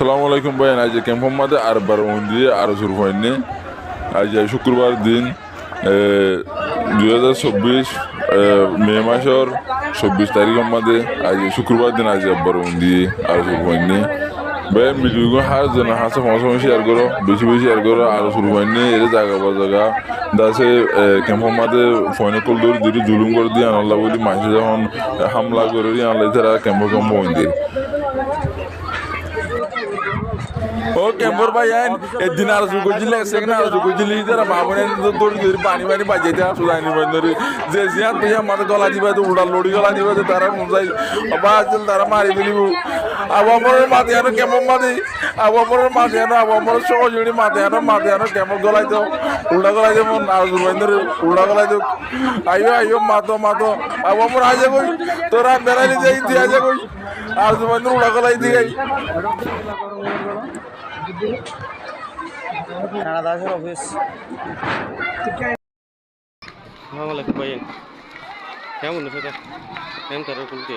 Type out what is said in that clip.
আসসালামু আলাইকুম ভাই, আজ ক্যাম্পের মধ্যে আরবার দিয়ে আরো শুরু হয়নি। আজ শুক্রবার দিন 2024 মে মাসের 24 তারিখের মধ্যে আজ শুক্রবার দিন আজ আব্বার দিয়ে আরো শুরু হয়নি। ভাই ভিডিওগুলো জন হাসে সময় শেয়ার করো, বেশি বেশি শেয়ার করো, আরো শুরু হয়নি। এর জায়গা বা জায়গা দাসে ক্যাম্পের মধ্যে ফোনে কল ধরে ধরে জুলুম করে দিয়ে আনলা বলি মানুষ যখন হামলা করে দিয়ে আনলাই তারা ক্যাম্প হইনি। ও কেম্বর ভাই আইন এদিন আর জুগজিলে সেখানে আর জুগজিলে ইদারা মামনে দড়ি দড়ি পানি পানি বাজাইতে আসু জানি বন্ধরি যে জিয়া তুই আমাদের গলা দিবা তো উড়া লড়ি গলা দিবা তো তারা মুজাই বাজল তারা মারি দিলিব আবামরের মাঝে আনো কেমন মাঝে আবামরের মাঝে আনো আবামরের সহজুড়ি মাঝে আনো কেমন গলাই তো উল্টা গলাই দেব আর বন্ধরি উল্টা গলাই দেব আইও আইও মাতো আবামর আজে কই তোরা বেড়াইলি যাই তুই আজে কই আর বন্ধরি উল্টা গলাই দিগাই দাসের অফিস আসসালামু আলাইকুম ভাই কেমন আছে কেমন তারা কুলতে